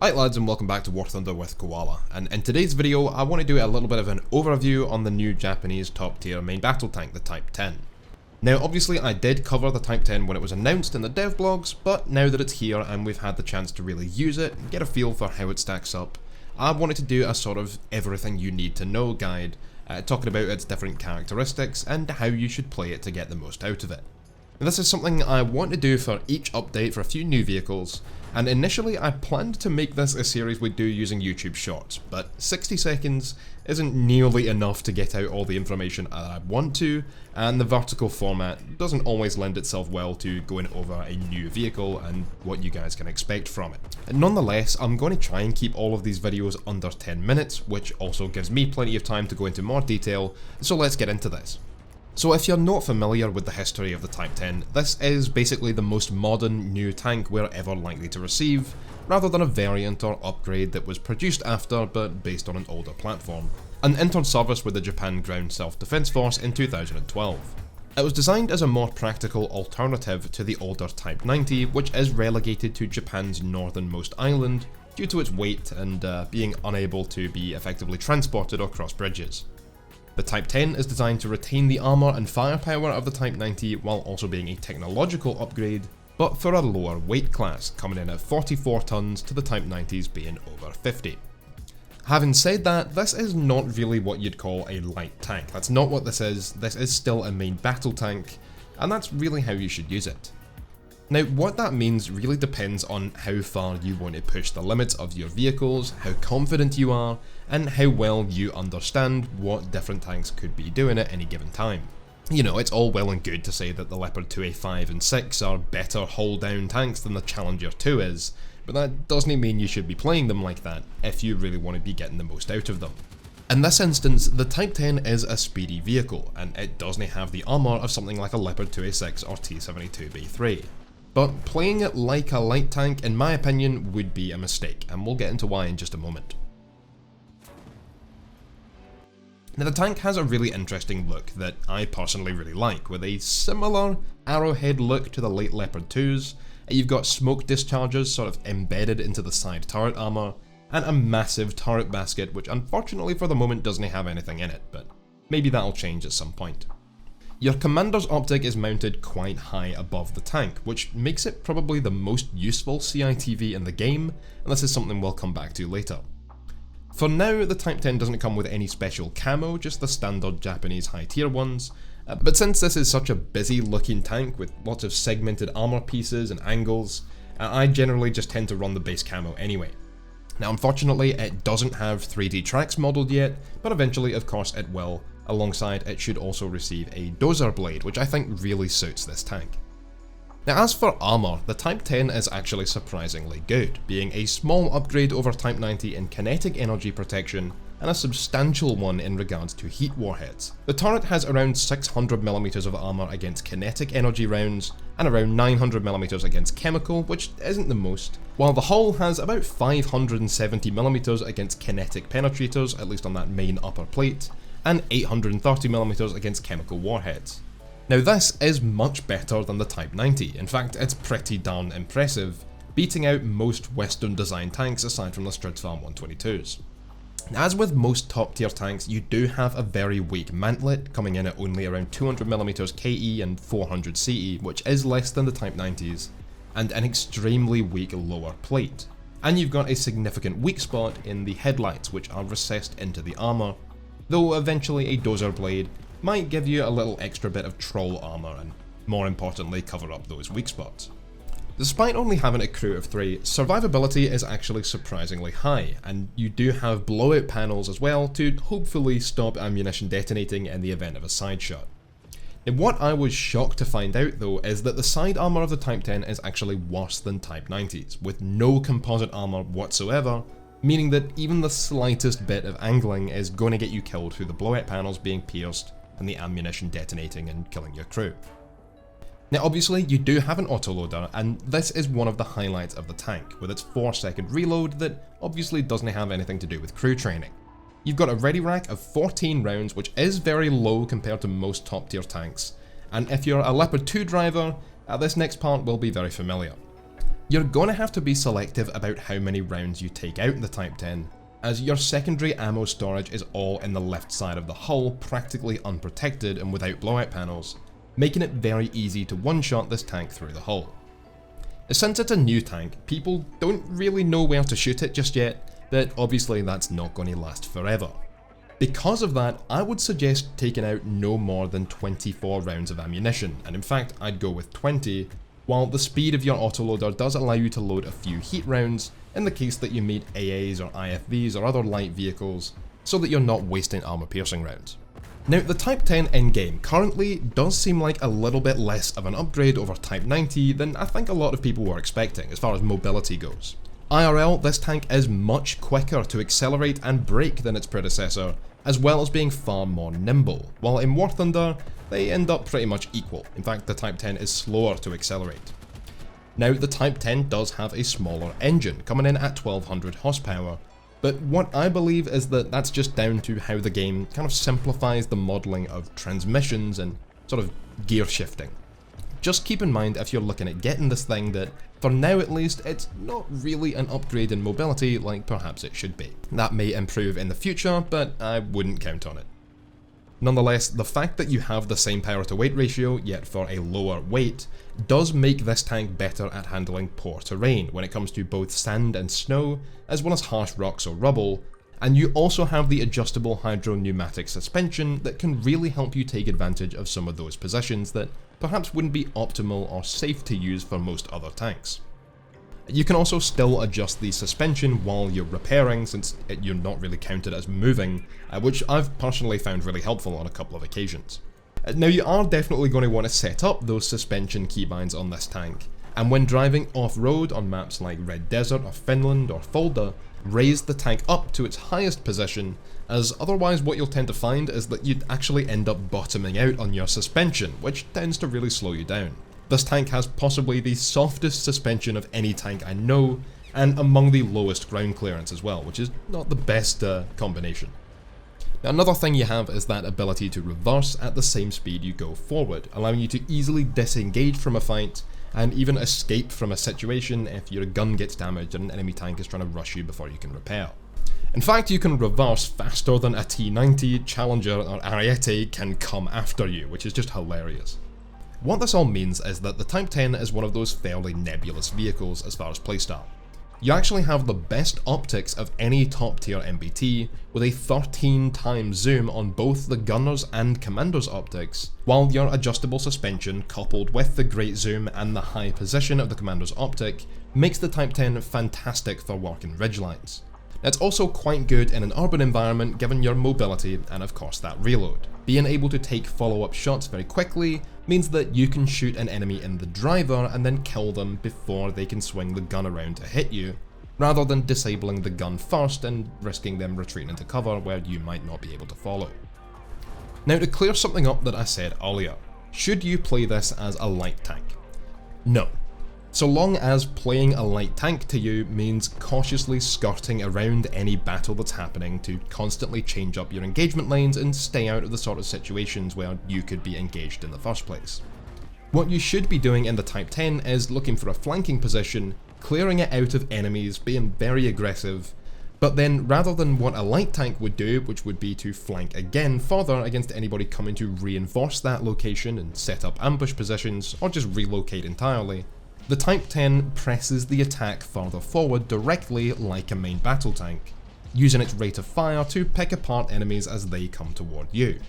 Hi lads, and welcome back to War Thunder with Koala, and in today's video I want to do a little bit of an overview on the new Japanese top tier main battle tank, the Type 10. Now obviously I did cover the Type 10 when it was announced in the dev blogs, but now that it's here and we've had the chance to really use it, get a feel for how it stacks up, I wanted to do a sort of everything you need to know guide, talking about its different characteristics and how you should play it to get the most out of it. Now, this is something I want to do for each update for a few new vehicles, and initially I planned to make this a series we do using YouTube Shorts, but 60 seconds isn't nearly enough to get out all the information that I want to, and the vertical format doesn't always lend itself well to going over a new vehicle and what you guys can expect from it. And nonetheless, I'm going to try and keep all of these videos under 10 minutes, which also gives me plenty of time to go into more detail, so let's get into this. So if you're not familiar with the history of the Type 10, this is basically the most modern new tank we're ever likely to receive, rather than a variant or upgrade that was produced after but based on an older platform, and entered service with the Japan Ground Self-Defense Force in 2012. It was designed as a more practical alternative to the older Type 90, which is relegated to Japan's northernmost island due to its weight and being unable to be effectively transported or cross bridges. The Type 10 is designed to retain the armour and firepower of the Type 90 while also being a technological upgrade, but for a lower weight class, coming in at 44 tons to the Type 90s being over 50. Having said that, this is not really what you'd call a light tank. That's not what this is still a main battle tank, and that's really how you should use it. Now, what that means really depends on how far you want to push the limits of your vehicles, how confident you are, and how well you understand what different tanks could be doing at any given time. You know, it's all well and good to say that the Leopard 2A5 and 6 are better hull-down tanks than the Challenger 2 is, but that doesn't mean you should be playing them like that if you really want to be getting the most out of them. In this instance, the Type 10 is a speedy vehicle, and it doesn't have the armour of something like a Leopard 2A6 or T-72B3. But playing it like a light tank, in my opinion, would be a mistake, and we'll get into why in just a moment. Now the tank has a really interesting look that I personally really like, with a similar arrowhead look to the late Leopard 2s. You've got smoke discharges sort of embedded into the side turret armour, and a massive turret basket which unfortunately for the moment doesn't have anything in it, but maybe that'll change at some point. Your commander's optic is mounted quite high above the tank, which makes it probably the most useful CITV in the game, and this is something we'll come back to later. For now, the Type 10 doesn't come with any special camo, just the standard Japanese high tier ones, but since this is such a busy looking tank with lots of segmented armour pieces and angles, I generally just tend to run the base camo anyway. Now unfortunately it doesn't have 3D tracks modelled yet, but eventually of course it will. Alongside it should also receive a dozer blade, which I think really suits this tank. Now as for armour, the Type 10 is actually surprisingly good, being a small upgrade over Type 90 in kinetic energy protection and a substantial one in regards to heat warheads. The turret has around 600mm of armour against kinetic energy rounds and around 900mm against chemical, which isn't the most, while the hull has about 570mm against kinetic penetrators, at least on that main upper plate, and 830mm against chemical warheads. Now this is much better than the Type 90, in fact it's pretty darn impressive, beating out most Western design tanks aside from the Stridsfarm 122s. As with most top tier tanks, you do have a very weak mantlet, coming in at only around 200mm KE and 400 CE, which is less than the Type 90s, and an extremely weak lower plate. And you've got a significant weak spot in the headlights, which are recessed into the armour, though eventually a dozer blade might give you a little extra bit of troll armour and, more importantly, cover up those weak spots. Despite only having a crew of 3, survivability is actually surprisingly high, and you do have blowout panels as well to hopefully stop ammunition detonating in the event of a side shot. Now what I was shocked to find out though is that the side armour of the Type 10 is actually worse than Type 90s, with no composite armour whatsoever, meaning that even the slightest bit of angling is going to get you killed through the blowout panels being pierced and the ammunition detonating and killing your crew. Now obviously you do have an autoloader, and this is one of the highlights of the tank, with its 4-second reload that obviously doesn't have anything to do with crew training. You've got a ready rack of 14 rounds, which is very low compared to most top tier tanks, and if you're a Leopard 2 driver, this next part will be very familiar. You're going to have to be selective about how many rounds you take out in the Type 10, as your secondary ammo storage is all in the left side of the hull, practically unprotected and without blowout panels, making it very easy to one-shot this tank through the hull. Since it's a new tank, people don't really know where to shoot it just yet, but obviously that's not going to last forever. Because of that, I would suggest taking out no more than 24 rounds of ammunition, and in fact I'd go with 20, while the speed of your autoloader does allow you to load a few heat rounds in the case that you meet AAs or IFVs or other light vehicles, so that you're not wasting armor piercing rounds. Now, the Type 10 in-game currently does seem like a little bit less of an upgrade over Type 90 than I think a lot of people were expecting as far as mobility goes. IRL, this tank is much quicker to accelerate and brake than its predecessor, as well as being far more nimble, while in War Thunder, they end up pretty much equal. In fact, the Type 10 is slower to accelerate. Now, the Type 10 does have a smaller engine, coming in at 1200 horsepower, but what I believe is that that's just down to how the game kind of simplifies the modelling of transmissions and sort of gear shifting. Just keep in mind if you're looking at getting this thing that, for now at least, it's not really an upgrade in mobility like perhaps it should be. That may improve in the future, but I wouldn't count on it. Nonetheless, the fact that you have the same power to weight ratio, yet for a lower weight, does make this tank better at handling poor terrain when it comes to both sand and snow, as well as harsh rocks or rubble, and you also have the adjustable hydro pneumatic suspension that can really help you take advantage of some of those positions that perhaps wouldn't be optimal or safe to use for most other tanks. You can also still adjust the suspension while you're repairing, since you're not really counted as moving, which I've personally found really helpful on a couple of occasions. Now, you are definitely going to want to set up those suspension keybinds on this tank, and when driving off-road on maps like Red Desert or Finland or Fulda, raise the tank up to its highest position, as otherwise what you'll tend to find is that you'd actually end up bottoming out on your suspension, which tends to really slow you down. This tank has possibly the softest suspension of any tank I know, and among the lowest ground clearance as well, which is not the best combination. Now, another thing you have is that ability to reverse at the same speed you go forward, allowing you to easily disengage from a fight and even escape from a situation if your gun gets damaged and an enemy tank is trying to rush you before you can repair. In fact, you can reverse faster than a T-90, Challenger or Ariete can come after you, which is just hilarious. What this all means is that the Type 10 is one of those fairly nebulous vehicles as far as playstyle. You actually have the best optics of any top tier MBT, with a 13 times zoom on both the gunner's and commander's optics, while your adjustable suspension coupled with the great zoom and the high position of the commander's optic makes the Type 10 fantastic for working ridgelines. It's also quite good in an urban environment given your mobility and of course that reload. Being able to take follow-up shots very quickly means that you can shoot an enemy in the driver and then kill them before they can swing the gun around to hit you, rather than disabling the gun first and risking them retreating into cover where you might not be able to follow. Now, to clear something up that I said earlier, should you play this as a light tank? No. So long as playing a light tank to you means cautiously skirting around any battle that's happening to constantly change up your engagement lanes and stay out of the sort of situations where you could be engaged in the first place. What you should be doing in the Type 10 is looking for a flanking position, clearing it out of enemies, being very aggressive, but then rather than what a light tank would do, which would be to flank again further against anybody coming to reinforce that location and set up ambush positions, or just relocate entirely, the Type 10 presses the attack further forward directly like a main battle tank, using its rate of fire to pick apart enemies as they come toward you.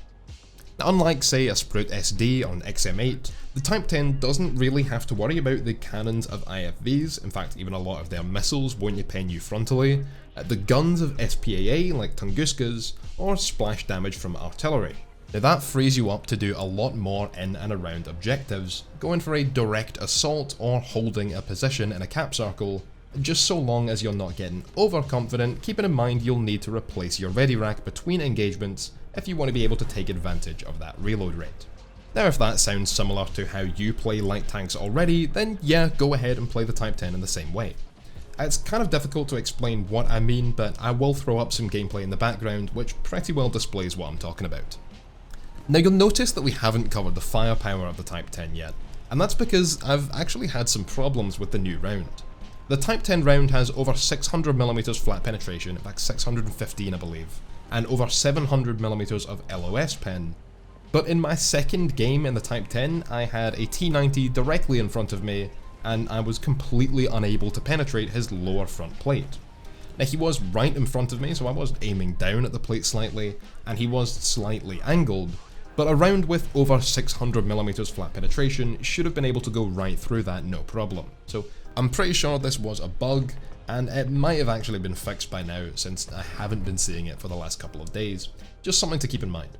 Now, unlike say a Sprut SD or an XM8, the Type 10 doesn't really have to worry about the cannons of IFVs, in fact even a lot of their missiles won't pen you frontally, the guns of SPAA like Tunguskas, or splash damage from artillery. Now that frees you up to do a lot more in and around objectives, going for a direct assault or holding a position in a cap circle, just so long as you're not getting overconfident, keeping in mind you'll need to replace your ready rack between engagements if you want to be able to take advantage of that reload rate. Now if that sounds similar to how you play light tanks already, then yeah, go ahead and play the Type 10 in the same way. It's kind of difficult to explain what I mean, but I will throw up some gameplay in the background which pretty well displays what I'm talking about. Now you'll notice that we haven't covered the firepower of the Type 10 yet, and that's because I've actually had some problems with the new round. The Type 10 round has over 600mm flat penetration, in fact 615 I believe, and over 700mm of LOS pen. But in my second game in the Type 10, I had a T90 directly in front of me, and I was completely unable to penetrate his lower front plate. Now he was right in front of me, so I was aiming down at the plate slightly, and he was slightly angled, but a round with over 600mm flat penetration should have been able to go right through that no problem. So I'm pretty sure this was a bug, and it might have actually been fixed by now since I haven't been seeing it for the last couple of days. Just something to keep in mind.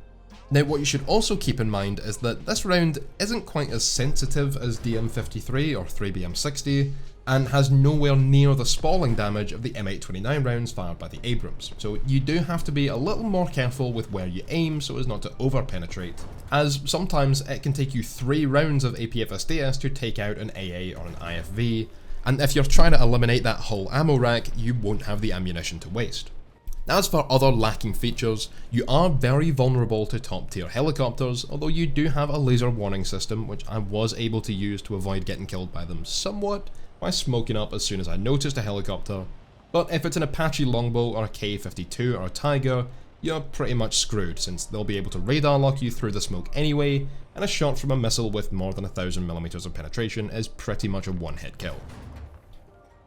Now what you should also keep in mind is that this round isn't quite as sensitive as DM53 or 3BM60, and has nowhere near the spalling damage of the M829 rounds fired by the Abrams, so you do have to be a little more careful with where you aim so as not to over-penetrate, as sometimes it can take you 3 rounds of APFSDS to take out an AA or an IFV, and if you're trying to eliminate that whole ammo rack, you won't have the ammunition to waste. As for other lacking features, you are very vulnerable to top tier helicopters, although you do have a laser warning system which I was able to use to avoid getting killed by them somewhat, by smoking up as soon as I noticed a helicopter, but if it's an Apache Longbow or a K-52 or a Tiger, you're pretty much screwed since they'll be able to radar lock you through the smoke anyway, and a shot from a missile with more than 1000mm of penetration is pretty much a one-hit kill.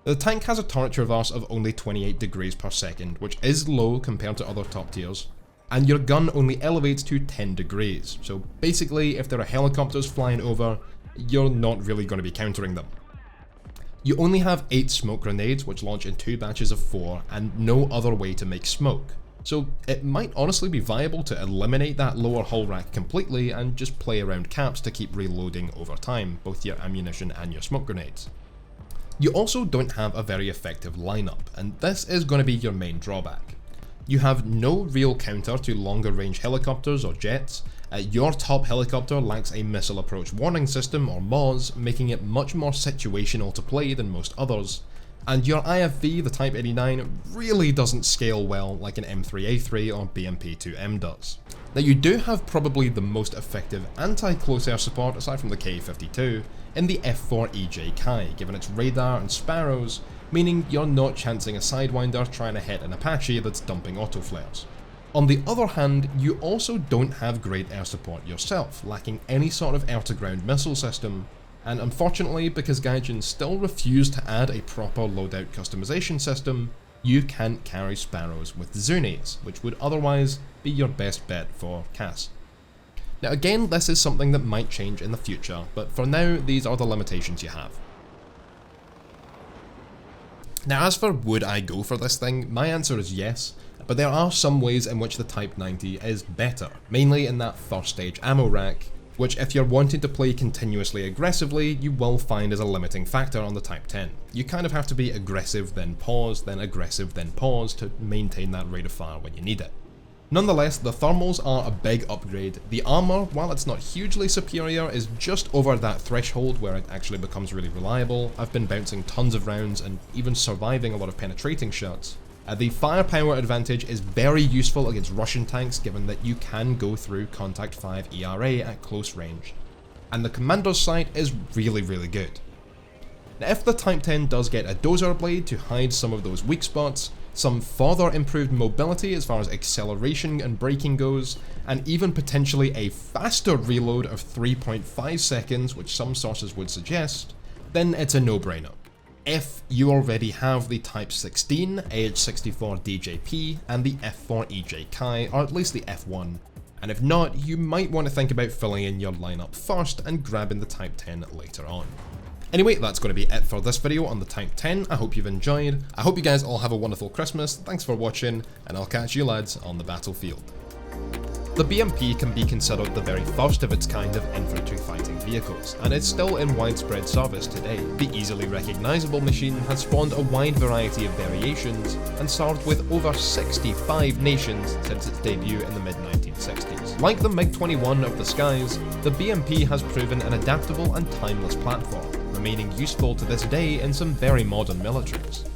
The tank has a turret traverse of only 28 degrees per second, which is low compared to other top tiers, and your gun only elevates to 10 degrees, so basically if there are helicopters flying over, you're not really going to be countering them. You only have 8 smoke grenades which launch in 2 batches of 4 and no other way to make smoke, so it might honestly be viable to eliminate that lower hull rack completely and just play around caps to keep reloading over time, both your ammunition and your smoke grenades. You also don't have a very effective lineup, and this is going to be your main drawback. You have no real counter to longer range helicopters or jets. Your top helicopter lacks a missile approach warning system or MAWS, making it much more situational to play than most others. And your IFV, the Type 89, really doesn't scale well like an M3A3 or BMP-2M does. Now you do have probably the most effective anti-close air support aside from the K-52 in the F4EJ Kai, given its radar and sparrows, meaning you're not chancing a Sidewinder trying to hit an Apache that's dumping auto flares. On the other hand, you also don't have great air support yourself, lacking any sort of air-to-ground missile system, and unfortunately, because Gaijin still refuse to add a proper loadout customization system, you can't carry Sparrows with Zunis, which would otherwise be your best bet for CAS. Now again, this is something that might change in the future, but for now, these are the limitations you have. Now as for would I go for this thing, my answer is yes, but there are some ways in which the Type 90 is better, mainly in that first stage ammo rack, which if you're wanting to play continuously aggressively, you will find is a limiting factor on the Type 10. You kind of have to be aggressive then pause, then aggressive then pause to maintain that rate of fire when you need it. Nonetheless, the thermals are a big upgrade. The armour, while it's not hugely superior, is just over that threshold where it actually becomes really reliable. I've been bouncing tons of rounds and even surviving a lot of penetrating shots. The firepower advantage is very useful against Russian tanks given that you can go through Contact 5 ERA at close range. And the commander's sight is really good. Now if the Type 10 does get a dozer blade to hide some of those weak spots, some further improved mobility as far as acceleration and braking goes, and even potentially a faster reload of 3.5 seconds, which some sources would suggest, then it's a no-brainer. If you already have the Type 16, AH-64 DJP, and the F4EJ Kai, or at least the F1, and if not, you might want to think about filling in your lineup first and grabbing the Type 10 later on. Anyway, that's going to be it for this video on the Type 10, I hope you've enjoyed, I hope you guys all have a wonderful Christmas, thanks for watching, and I'll catch you lads on the battlefield. The BMP can be considered the very first of its kind of infantry fighting vehicles, and is still in widespread service today. The easily recognisable machine has spawned a wide variety of variations, and served with over 65 nations since its debut in the mid-1960s. Like the MiG-21 of the skies, the BMP has proven an adaptable and timeless platform, remaining useful to this day in some very modern militaries.